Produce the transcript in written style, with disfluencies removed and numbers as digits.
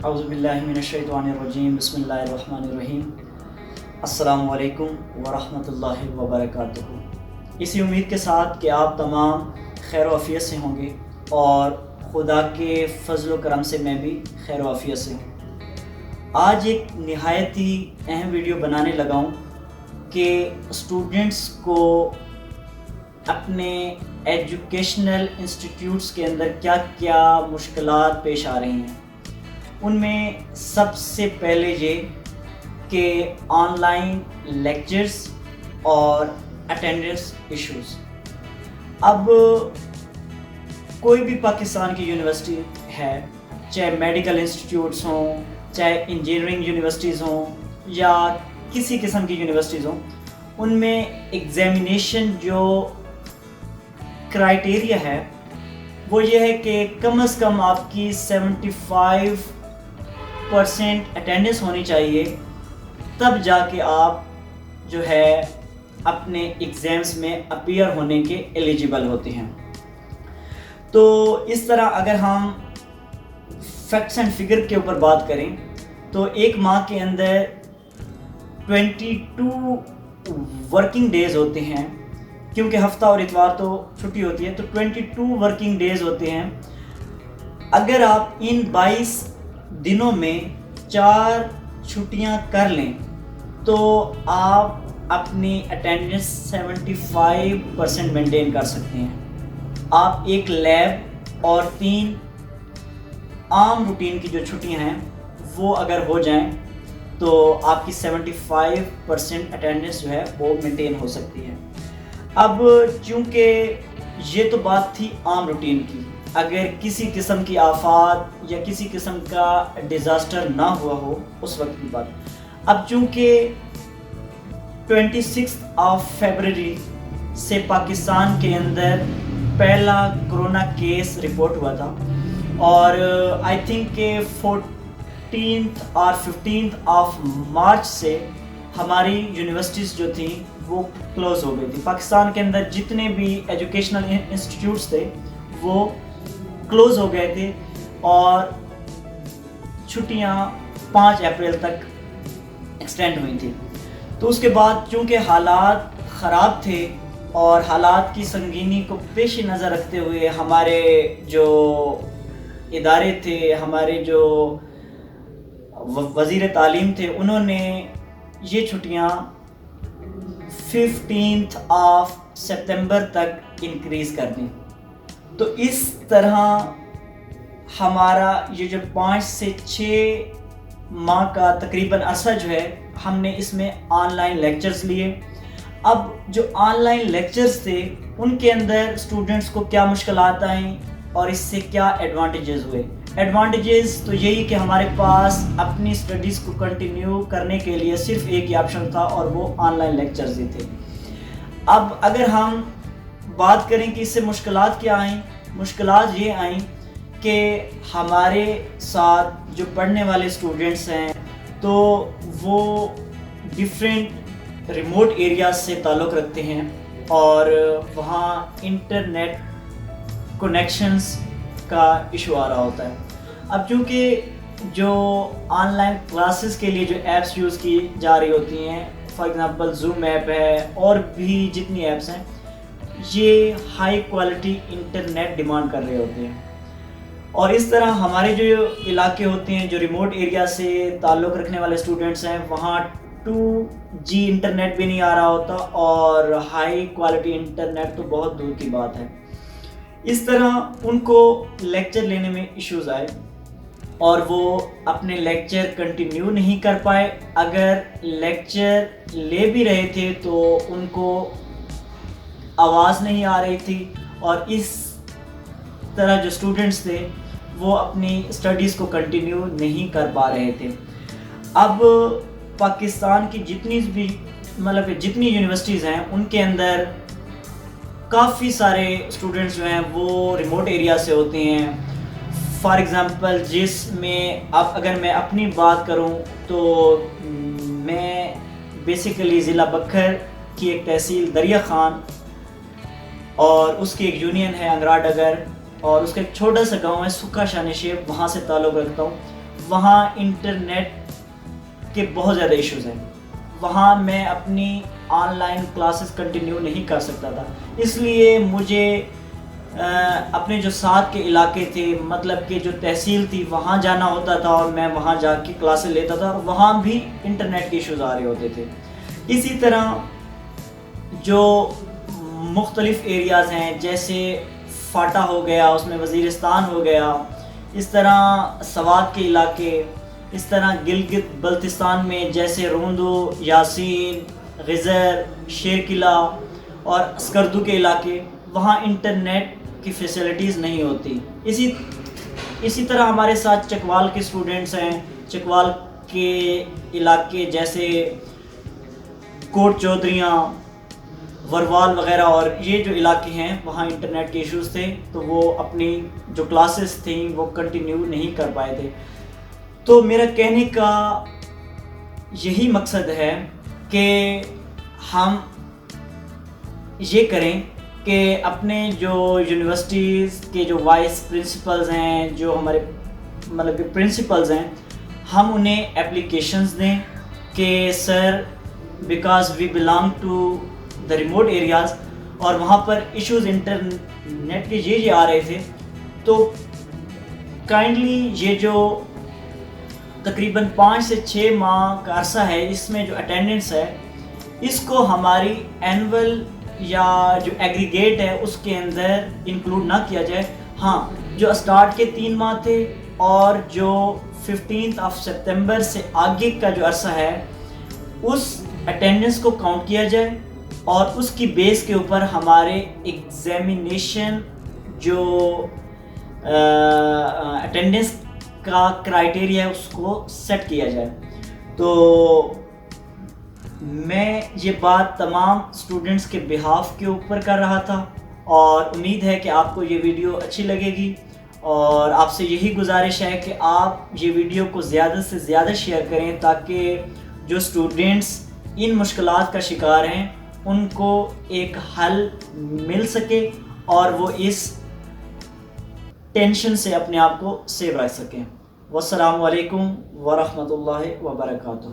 اعوذ باللہ من الشیطان الرجیم، بسم اللہ الرحمن الرحیم۔ السلام علیکم ورحمۃ اللہ وبرکاتہ۔ اسی امید کے ساتھ کہ آپ تمام خیر و عافیت سے ہوں گے اور خدا کے فضل و کرم سے میں بھی خیر و عافیت سے ہوں۔ آج ایک نہایت ہی اہم ویڈیو بنانے لگا ہوں کہ اسٹوڈنٹس کو اپنے ایجوکیشنل انسٹیٹیوٹس کے اندر کیا کیا مشکلات پیش آ رہی ہیں۔ ان میں سب سے پہلے یہ کہ آن لائن لیکچرز اور اٹینڈنس ایشوز۔ اب کوئی بھی پاکستان کی یونیورسٹی ہے، چاہے میڈیکل انسٹیٹیوٹس ہوں، چاہے انجینئرنگ یونیورسٹیز ہوں یا کسی قسم کی یونیورسٹیز ہوں، ان میں ایگزامینیشن جو کرائٹیریا ہے وہ یہ ہے کہ کم از کم آپ کی 75% اٹینڈنس ہونی چاہیے، تب جا کے آپ جو ہے اپنے ایگزامس میں اپیئر ہونے کے ایلیجیبل ہوتے ہیں۔ تو اس طرح اگر ہم فیکٹس اینڈ فگر کے اوپر بات کریں تو ایک ماہ کے اندر 22 ورکنگ ڈیز ہوتے ہیں، کیونکہ ہفتہ اور اتوار تو چھٹی ہوتی ہے، تو 22 ورکنگ ڈیز ہوتے ہیں۔ اگر آپ ان 22 دنوں میں 4 چھٹیاں کر لیں تو آپ اپنی اٹینڈنس 75% مینٹین کر سکتے ہیں۔ آپ ایک لیب اور 3 عام روٹین کی جو چھٹیاں ہیں وہ اگر ہو جائیں تو آپ کی 75% اٹینڈنس جو ہے وہ مینٹین ہو سکتی ہے۔ اب چونکہ یہ تو بات تھی عام روٹین کی، اگر کسی قسم کی آفات یا کسی قسم کا ڈیزاسٹر نہ ہوا ہو اس وقت کی بات۔ اب چونکہ 26 فیبرری سے پاکستان کے اندر پہلا کرونا کیس رپورٹ ہوا تھا اور آئی تھنک کہ 14 اور 15 مارچ سے ہماری یونیورسٹیز جو تھیں وہ کلوز ہو گئی تھی۔ پاکستان کے اندر جتنے بھی ایجوکیشنل انسٹیٹیوٹس تھے وہ کلوز ہو گئے تھے اور چھٹیاں 5 اپریل تک ایکسٹینڈ ہوئی تھی۔ تو اس کے بعد چونکہ حالات خراب تھے اور حالات کی سنگینی کو پیش نظر رکھتے ہوئے ہمارے جو ادارے تھے، ہمارے جو وزیر تعلیم تھے، انہوں نے یہ چھٹیاں 15 سپتمبر تک انکریز کر دیں۔ تو اس طرح ہمارا یہ جو 5 سے 6 ماہ کا تقریباً عرصہ جو ہے ہم نے اس میں آن لائن لیکچرز لیے۔ اب جو آن لائن لیکچرز تھے ان کے اندر اسٹوڈنٹس کو کیا مشکلات آئیں اور اس سے کیا ایڈوانٹیجز ہوئے۔ ایڈوانٹیجز تو یہی کہ ہمارے پاس اپنی اسٹڈیز کو کنٹینیو کرنے کے لیے صرف ایک ہی آپشن تھا اور وہ آن لائن لیکچرز ہی تھے۔ اب اگر ہم بات کریں کہ اس سے مشکلات کیا آئیں، مشکلات یہ آئیں کہ ہمارے ساتھ جو پڑھنے والے اسٹوڈنٹس ہیں تو وہ ڈیفرنٹ ریموٹ ایریاز سے تعلق رکھتے ہیں اور وہاں انٹرنیٹ کنیکشنز کا ایشو آ رہا ہوتا ہے۔ اب چونکہ جو آن لائن کلاسز کے لیے جو ایپس یوز کی جا رہی ہوتی ہیں، فار ایگزامپل زوم ایپ ہے اور بھی جتنی ایپس ہیں، یہ ہائی کوالٹی انٹرنیٹ ڈیمانڈ کر رہے ہوتے ہیں اور اس طرح ہمارے جو علاقے ہوتے ہیں جو ریموٹ ایریا سے تعلق رکھنے والے اسٹوڈنٹس ہیں وہاں 2G انٹرنیٹ بھی نہیں آ رہا ہوتا اور ہائی کوالٹی انٹرنیٹ تو بہت دور کی بات ہے۔ اس طرح ان کو لیکچر لینے میں ایشوز آئے اور وہ اپنے لیکچر کنٹینیو نہیں کر پائے۔ اگر لیکچر لے بھی رہے تھے تو ان کو آواز نہیں آ رہی تھی اور اس طرح جو اسٹوڈنٹس تھے وہ اپنی اسٹڈیز کو کنٹینیو نہیں کر پا رہے تھے۔ اب پاکستان کی جتنی یونیورسٹیز ہیں ان کے اندر کافی سارے اسٹوڈنٹس جو ہیں وہ ریموٹ ایریا سے ہوتے ہیں۔ فار ایگزامپل جس میں اب اگر میں اپنی بات کروں تو میں بیسیکلی ضلع بکھر کی ایک تحصیل دریا خان اور اس کی ایک یونین ہے انگرا ڈگر اور اس کا ایک چھوٹا سا گاؤں ہے سکھا شاہ نشیب، وہاں سے تعلق رکھتا ہوں۔ وہاں انٹرنیٹ کے بہت زیادہ ایشوز ہیں، وہاں میں اپنی آن لائن کلاسز کنٹینیو نہیں کر سکتا تھا، اس لیے مجھے اپنے جو ساتھ کے علاقے تھے، مطلب کہ جو تحصیل تھی، وہاں جانا ہوتا تھا اور میں وہاں جا کے کلاسیں لیتا تھا، اور وہاں بھی انٹرنیٹ کے ایشوز آ رہے ہوتے تھے۔ اسی طرح جو مختلف ایریاز ہیں جیسے فاٹا ہو گیا، اس میں وزیرستان ہو گیا، اس طرح سوات کے علاقے، اس طرح گلگت بلتستان میں جیسے روندو، یاسین، غزر، شیر قلعہ اور اسکردو کے علاقے، وہاں انٹرنیٹ کی فیسلٹیز نہیں ہوتی۔ اسی طرح ہمارے ساتھ چکوال کے اسٹوڈنٹس ہیں، چکوال کے علاقے جیسے کوٹ چودھریاں، وروال وغیرہ، اور یہ جو علاقے ہیں وہاں انٹرنیٹ کے ایشوز تھے، تو وہ اپنی جو کلاسز تھیں وہ کنٹینیو نہیں کر پائے تھے۔ تو میرا کہنے کا یہی مقصد ہے کہ ہم یہ کریں کہ اپنے جو یونیورسٹیز کے جو وائس پرنسپلز ہیں، جو ہمارے مطلب کہ پرنسپلز ہیں، ہم انہیں اپلیکیشنز دیں کہ sir because we belong to the remote areas, اور وہاں پر ایشوز انٹرنیٹ کے یہ آ رہے تھے، تو کائنڈلی یہ جو تقریباً 5 سے 6 ماہ کا عرصہ ہے، اس میں جو اٹینڈنس ہے، اس کو ہماری اینول یا جو ایگریگیٹ ہے اس کے اندر انکلوڈ نہ کیا جائے۔ ہاں، جو اسٹارٹ کے 3 ماہ تھے اور جو 15 سپتمبر سے آگے کا جو عرصہ ہے، اس اٹینڈنس کو کاؤنٹ کیا جائے، اور اس کی بیس کے اوپر ہمارے ایگزامینیشن جو اٹینڈنس کا کرائٹیریا ہے اس کو سیٹ کیا جائے۔ تو میں یہ بات تمام اسٹوڈنٹس کے بہاف کے اوپر کر رہا تھا، اور امید ہے کہ آپ کو یہ ویڈیو اچھی لگے گی، اور آپ سے یہی گزارش ہے کہ آپ یہ ویڈیو کو زیادہ سے زیادہ شیئر کریں، تاکہ جو اسٹوڈنٹس ان مشکلات کا شکار ہیں ان کو ایک حل مل سکے، اور وہ اس ٹینشن سے اپنے آپ کو سیو رکھ سکیں۔ والسلام علیکم ورحمۃ اللہ وبرکاتہ۔